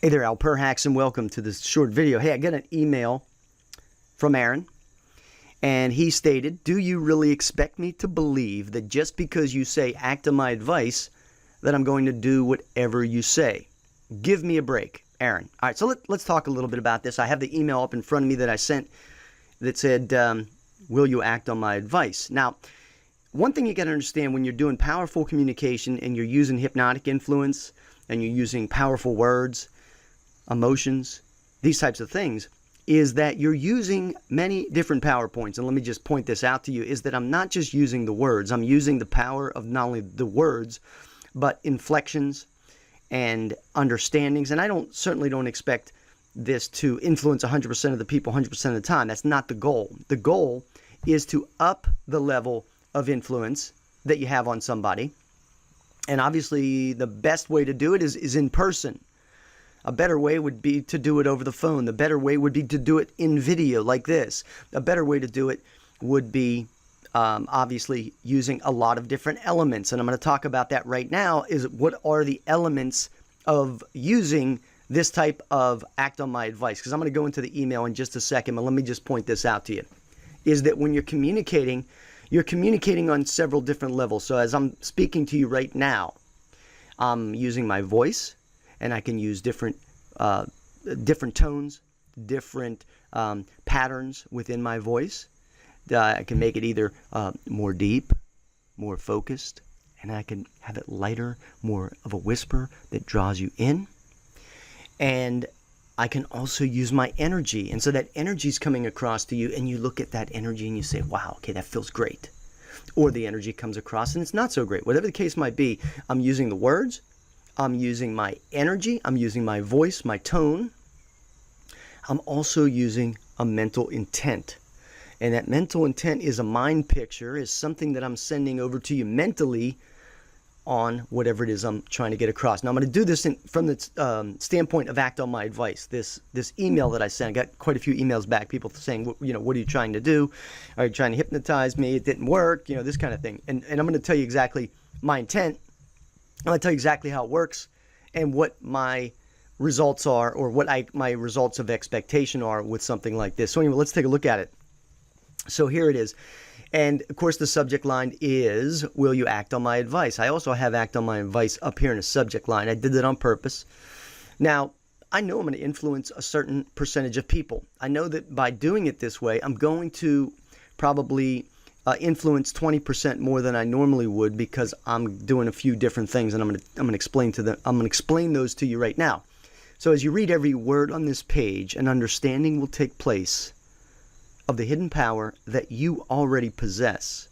Hey there, Alper Hacks, and welcome to this short video. Hey, I got an email from Aaron, and he stated, do you really expect me to believe that just because you say act on my advice, that I'm going to do whatever you say? Give me a break, Aaron. All right, so let's talk a little bit about this. I have the email up in front of me that I sent that said, will you act on my advice? Now, one thing you got to understand when you're doing powerful communication and you're using hypnotic influence and you're using powerful words, emotions, these types of things, is that you're using many different power points. And let me just point this out to you, is that I'm not just using the words. I'm using the power of not only the words, but inflections and understandings. And I certainly don't expect this to influence 100% of the people 100% of the time. That's not the goal. The goal is to up the level of influence that you have on somebody. And obviously, the best way to do it is in person. A better way would be to do it over the phone. The better way would be to do it in video like this. A better way to do it would be obviously using a lot of different elements. And I'm going to talk about that right now, is what are the elements of using this type of act on my advice. Because I'm going to go into the email in just a second, but let me just point this out to you. Is that when you're communicating on several different levels. So as I'm speaking to you right now, I'm using my voice, and I can use different tones, different patterns within my voice. I can make it either more deep, more focused, and I can have it lighter, more of a whisper that draws you in. And I can also use my energy. And so that energy is coming across to you, and you look at that energy and you say, wow, okay, that feels great. Or the energy comes across and it's not so great. Whatever the case might be, I'm using the words, I'm using my energy, I'm using my voice, my tone. I'm also using a mental intent. And that mental intent is a mind picture, is something that I'm sending over to you mentally on whatever it is I'm trying to get across. Now, I'm going to do this from the standpoint of act on my advice. This email that I sent, I got quite a few emails back, people saying, what are you trying to do? Are you trying to hypnotize me? It didn't work, this kind of thing. And I'm going to tell you exactly my intent. I'm going to tell you exactly how it works and what my results are, or what my results of expectation are with something like this. So anyway, let's take a look at it. So here it is. And of course, the subject line is, will you act on my advice? I also have act on my advice up here in a subject line. I did that on purpose. Now, I know I'm going to influence a certain percentage of people. I know that by doing it this way, I'm going to probably influence 20% more than I normally would, because I'm doing a few different things, and I'm going to explain those to you right now. So as you read every word on this page, an understanding will take place of the hidden power that you already possess,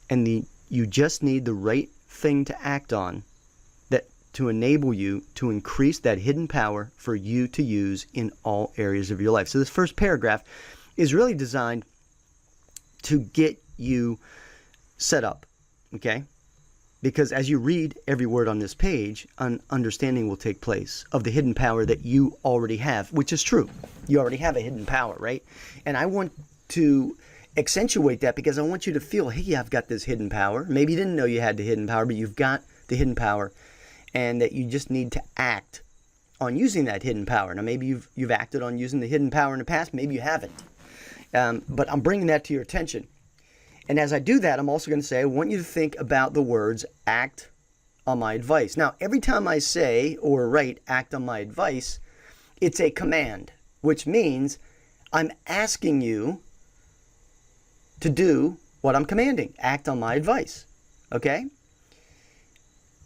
and you just need the right thing to act on to enable you to increase that hidden power for you to use in all areas of your life. So this first paragraph is really designed to get you set up, okay? Because as you read every word on this page, an understanding will take place of the hidden power that you already have, which is true. You already have a hidden power, right? And I want to accentuate that, because I want you to feel, hey, I've got this hidden power. Maybe you didn't know you had the hidden power, but you've got the hidden power, and that you just need to act on using that hidden power. Now, maybe you've acted on using the hidden power in the past. Maybe you haven't. But I'm bringing that to your attention. And as I do that, I'm also going to say, I want you to think about the words act on my advice. Now, every time I say or write act on my advice, it's a command, which means I'm asking you to do what I'm commanding. Act on my advice. Okay?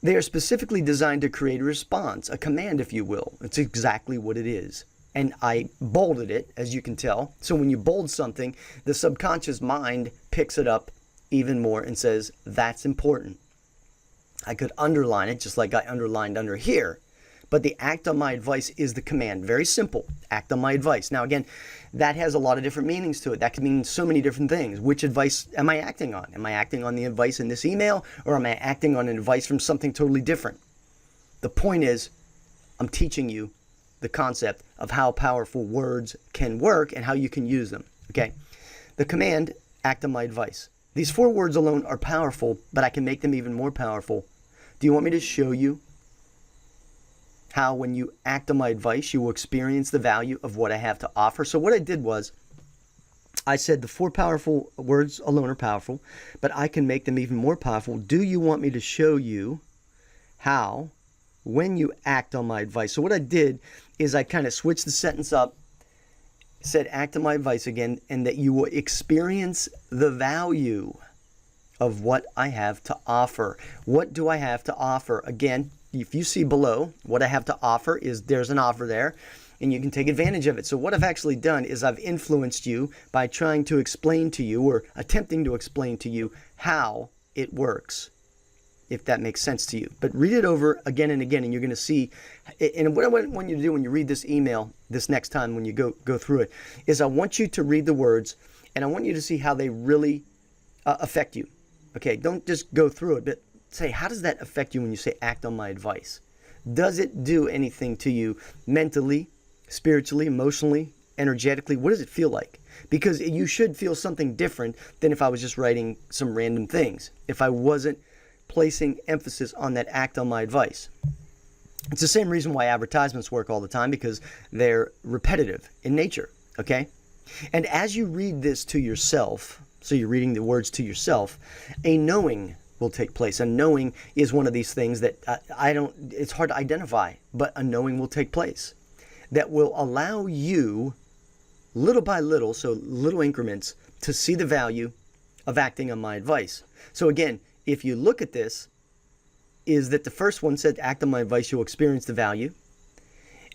They are specifically designed to create a response, a command, if you will. It's exactly what it is. And I bolded it, as you can tell. So when you bold something, the subconscious mind picks it up even more and says, that's important. I could underline it just like I underlined under here. But the act on my advice is the command. Very simple. Act on my advice. Now, again, that has a lot of different meanings to it. That can mean so many different things. Which advice am I acting on? Am I acting on the advice in this email, or am I acting on an advice from something totally different? The point is, I'm teaching you the concept of how powerful words can work and how you can use them. Okay? The command, act on my advice. These 4 words alone are powerful, but I can make them even more powerful. Do you want me to show you how when you act on my advice, you will experience the value of what I have to offer. So what I did was, I said the 4 powerful words alone are powerful, but I can make them even more powerful. Do you want me to show you how when you act on my advice? So what I did is I kind of switched the sentence up, said act on my advice again, and that you will experience the value of what I have to offer. What do I have to offer? Again, if you see below, what I have to offer is there's an offer there, and you can take advantage of it. So what I've actually done is I've influenced you by trying to explain to you, or attempting to explain to you, how it works, if that makes sense to you. But read it over again and again, and you're going to see. And what I want you to do when you read this email this next time, when you go through it, is I want you to read the words, and I want you to see how they really affect you. Okay, don't just go through it, but say, how does that affect you when you say act on my advice? Does it do anything to you mentally, spiritually, emotionally, energetically? What does it feel like? Because you should feel something different than if I was just writing some random things, if I wasn't placing emphasis on that act on my advice. It's the same reason why advertisements work all the time, because they're repetitive in nature, okay? And as you read this to yourself, so you're reading the words to yourself, a knowing will take place. A knowing is one of these things that it's hard to identify, but a knowing will take place that will allow you, little by little, so little increments, to see the value of acting on my advice. So again, if you look at this, is that the first one said, act on my advice, you'll experience the value.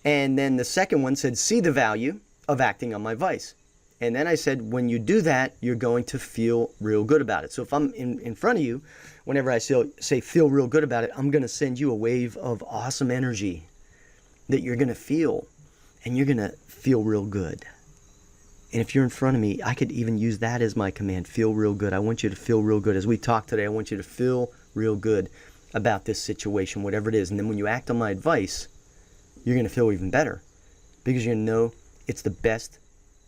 And then the second one said, see the value of acting on my advice. And then I said, when you do that, you're going to feel real good about it. So if I'm in front of you, whenever I say feel real good about it, I'm going to send you a wave of awesome energy that you're going to feel. And you're going to feel real good. And if you're in front of me, I could even use that as my command, feel real good. I want you to feel real good. As we talk today, I want you to feel real good about this situation, whatever it is. And then when you act on my advice, you're going to feel even better, because you're going to know it's the best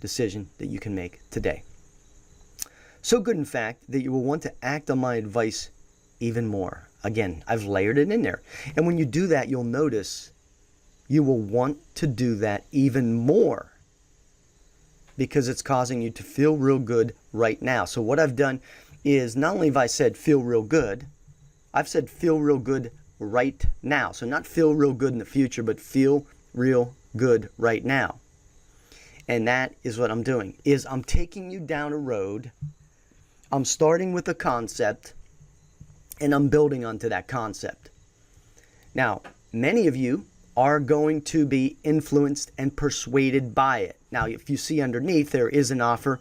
decision that you can make today. So good, in fact, that you will want to act on my advice even more. Again, I've layered it in there. And when you do that, you'll notice you will want to do that even more, because it's causing you to feel real good right now. So what I've done is, not only have I said feel real good, I've said feel real good right now. So not feel real good in the future, but feel real good right now. And that is what I'm doing, is I'm taking you down a road. I'm starting with a concept, and I'm building onto that concept. Now, many of you are going to be influenced and persuaded by it. Now, if you see underneath, there is an offer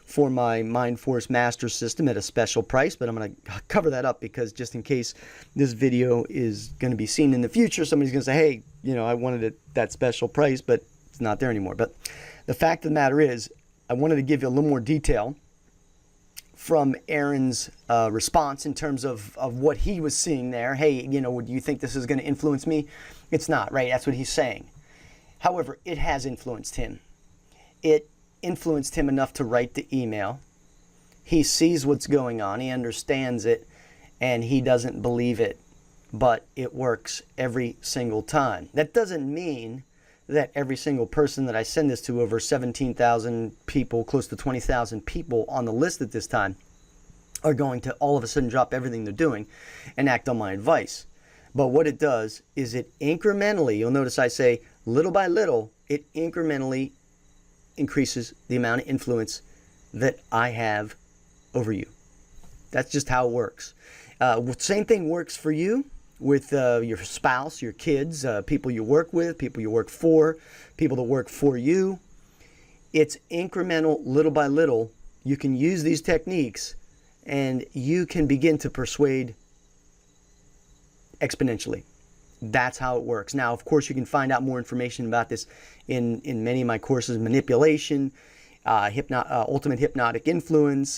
for my Mind Force Master System at a special price, but I'm going to cover that up, because just in case this video is going to be seen in the future, somebody's going to say, hey, you know, I wanted it that special price, but it's not there anymore. But the fact of the matter is, I wanted to give you a little more detail from Aaron's response in terms of what he was seeing there. Hey, you know, do you think this is going to influence me? It's not, right? That's what he's saying. However, it has influenced him. It influenced him enough to write the email. He sees what's going on. He understands it, and he doesn't believe it, but it works every single time. That doesn't mean that every single person that I send this to, over 17,000 people, close to 20,000 people on the list at this time, are going to all of a sudden drop everything they're doing and act on my advice. But what it does is it incrementally, you'll notice I say little by little, it incrementally increases the amount of influence that I have over you. That's just how it works. Same thing works for you with your spouse, your kids, people you work with, people you work for, people that work for you. It's incremental, little by little. You can use these techniques, and you can begin to persuade exponentially. That's how it works. Now, of course, you can find out more information about this in many of my courses: manipulation, ultimate hypnotic influence,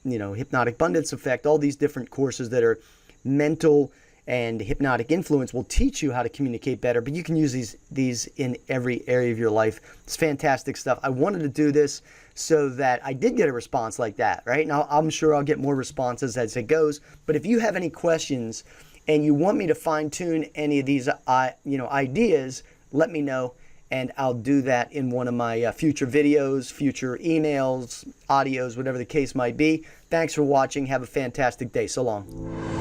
hypnotic abundance effect. All these different courses that are mental and hypnotic influence will teach you how to communicate better. But you can use these in every area of your life. It's fantastic stuff. I wanted to do this so that I did get a response like that, right? Now, I'm sure I'll get more responses as it goes. But if you have any questions and you want me to fine tune any of these ideas, let me know, and I'll do that in one of my future videos, future emails, audios, whatever the case might be. Thanks for watching. Have a fantastic day. So long.